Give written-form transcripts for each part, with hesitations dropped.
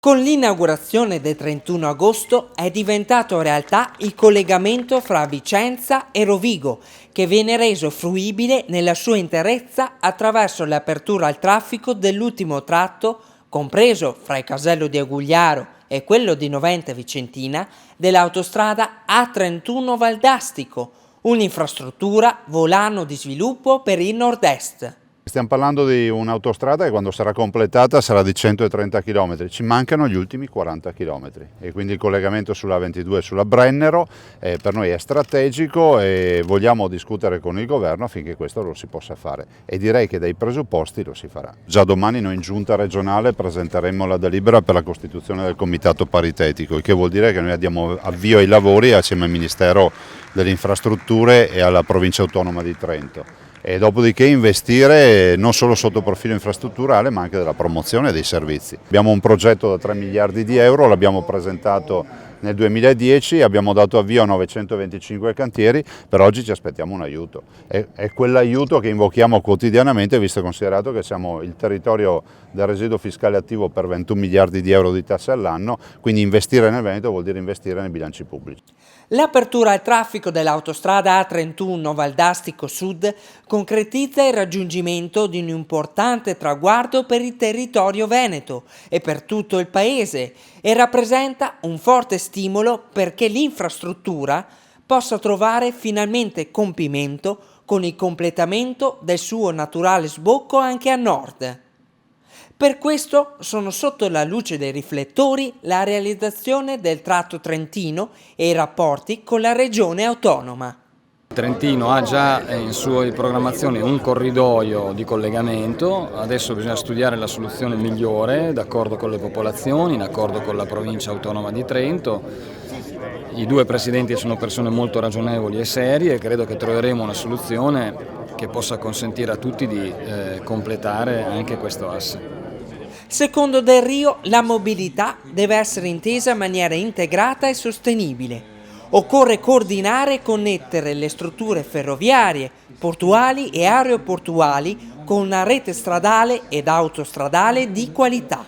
Con l'inaugurazione del 31 agosto è diventato realtà il collegamento fra Vicenza e Rovigo, che viene reso fruibile nella sua interezza attraverso l'apertura al traffico dell'ultimo tratto, compreso fra il casello di Agugliaro e quello di Noventa Vicentina, dell'autostrada A31 Valdastico, un'infrastruttura volano di sviluppo per il nord-est. Stiamo parlando di un'autostrada che quando sarà completata sarà di 130 km, ci mancano gli ultimi 40 km e quindi il collegamento sulla 22 e sulla Brennero per noi è strategico e vogliamo discutere con il governo affinché questo lo si possa fare e direi che dai presupposti lo si farà. Già domani noi in giunta regionale presenteremo la delibera per la costituzione del comitato paritetico, il che vuol dire che noi diamo avvio ai lavori assieme al Ministero delle Infrastrutture e alla Provincia Autonoma di Trento. E dopodiché investire non solo sotto profilo infrastrutturale ma anche della promozione dei servizi. Abbiamo un progetto da 3 miliardi di euro, l'abbiamo presentato nel 2010, abbiamo dato avvio a 925 cantieri, per oggi ci aspettiamo un aiuto. È quell'aiuto che invochiamo quotidianamente visto e considerato che siamo il territorio del residuo fiscale attivo per 21 miliardi di euro di tasse all'anno, quindi investire nel Veneto vuol dire investire nei bilanci pubblici. L'apertura al traffico dell'autostrada A31 Valdastico Sud concretizza il raggiungimento di un importante traguardo per il territorio veneto e per tutto il paese e rappresenta un forte stimolo perché l'infrastruttura possa trovare finalmente compimento con il completamento del suo naturale sbocco anche a nord. Per questo sono sotto la luce dei riflettori la realizzazione del tratto trentino e i rapporti con la regione autonoma. Trentino ha già in sua programmazione un corridoio di collegamento, adesso bisogna studiare la soluzione migliore, d'accordo con le popolazioni, in accordo con la provincia autonoma di Trento. I due presidenti sono persone molto ragionevoli e serie e credo che troveremo una soluzione che possa consentire a tutti di completare anche questo asse. Secondo Del Rio, la mobilità deve essere intesa in maniera integrata e sostenibile. Occorre coordinare e connettere le strutture ferroviarie, portuali e aeroportuali con una rete stradale ed autostradale di qualità.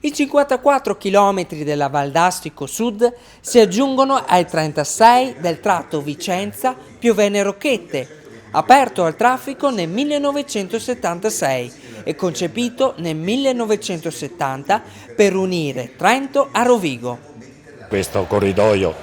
I 54 km della Valdastico Sud si aggiungono ai 36 del tratto Vicenza-Piovene-Rocchette, aperto al traffico nel 1976 e concepito nel 1970 per unire Trento a Rovigo. Questo corridoio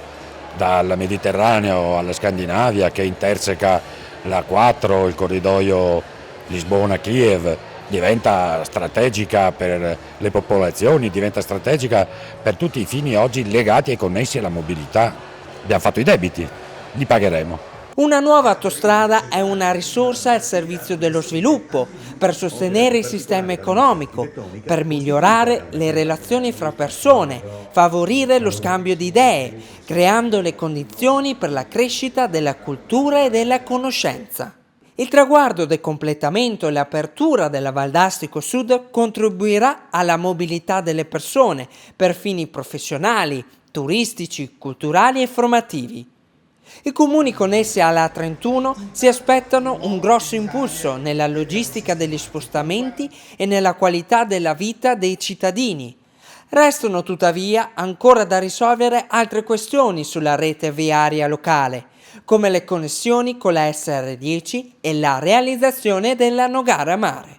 dal Mediterraneo alla Scandinavia che interseca la 4, il corridoio Lisbona-Kiev, diventa strategica per le popolazioni, diventa strategica per tutti i fini oggi legati e connessi alla mobilità. Abbiamo fatto i debiti, li pagheremo. Una nuova autostrada è una risorsa al servizio dello sviluppo, per sostenere il sistema economico, per migliorare le relazioni fra persone, favorire lo scambio di idee, creando le condizioni per la crescita della cultura e della conoscenza. Il traguardo del completamento e l'apertura della Valdastico Sud contribuirà alla mobilità delle persone per fini professionali, turistici, culturali e formativi. I comuni connessi alla A31 si aspettano un grosso impulso nella logistica degli spostamenti e nella qualità della vita dei cittadini. Restano tuttavia ancora da risolvere altre questioni sulla rete viaria locale, come le connessioni con la SR10 e la realizzazione della Nogara Mare.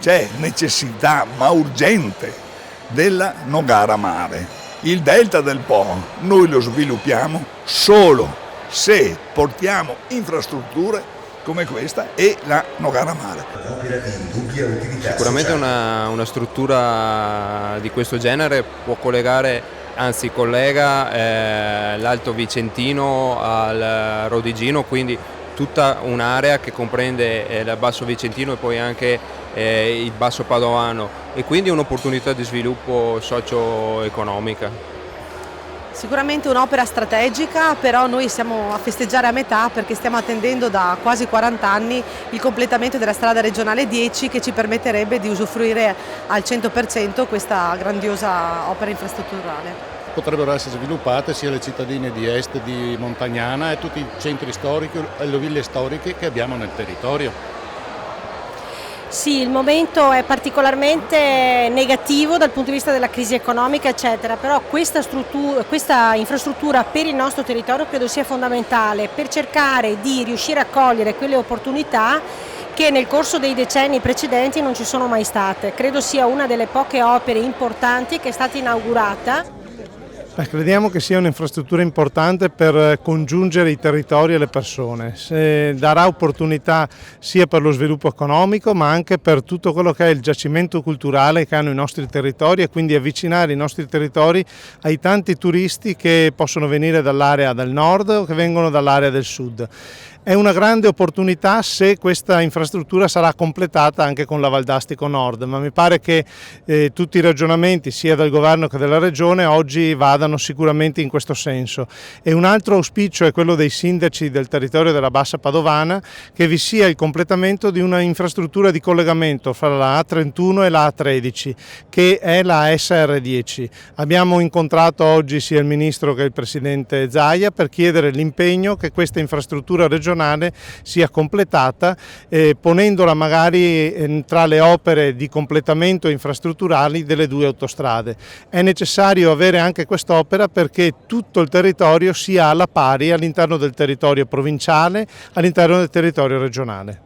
C'è necessità, ma urgente, della Nogara Mare. Il delta del Po noi lo sviluppiamo solo se portiamo infrastrutture come questa e la Nogara Mare. Sicuramente una struttura di questo genere può collegare, anzi collega l'Alto Vicentino al Rodigino, quindi tutta un'area che comprende il Basso Vicentino e poi anche il Basso Padovano e quindi un'opportunità di sviluppo socio-economica. Sicuramente un'opera strategica, però noi siamo a festeggiare a metà perché stiamo attendendo da quasi 40 anni il completamento della strada regionale 10 che ci permetterebbe di usufruire al 100% questa grandiosa opera infrastrutturale. Potrebbero essere sviluppate sia le cittadine di est di Montagnana e tutti i centri storici e le ville storiche che abbiamo nel territorio. Sì, il momento è particolarmente negativo dal punto di vista della crisi economica, eccetera, però questa infrastruttura per il nostro territorio credo sia fondamentale per cercare di riuscire a cogliere quelle opportunità che nel corso dei decenni precedenti non ci sono mai state. Credo sia una delle poche opere importanti che è stata inaugurata. Crediamo che sia un'infrastruttura importante per congiungere i territori e le persone, darà opportunità sia per lo sviluppo economico ma anche per tutto quello che è il giacimento culturale che hanno i nostri territori e quindi avvicinare i nostri territori ai tanti turisti che possono venire dall'area del nord o che vengono dall'area del sud. È una grande opportunità se questa infrastruttura sarà completata anche con la Valdastico Nord, ma mi pare che tutti i ragionamenti sia del governo che della regione oggi vadano sicuramente in questo senso. E un altro auspicio è quello dei sindaci del territorio della Bassa Padovana, che vi sia il completamento di una infrastruttura di collegamento fra la A31 e la A13, che è la SR10. Abbiamo incontrato oggi sia il Ministro che il Presidente Zaia per chiedere l'impegno che questa infrastruttura regionale sia completata, ponendola magari tra le opere di completamento infrastrutturali delle due autostrade. È necessario avere anche quest'opera perché tutto il territorio sia alla pari all'interno del territorio provinciale, all'interno del territorio regionale.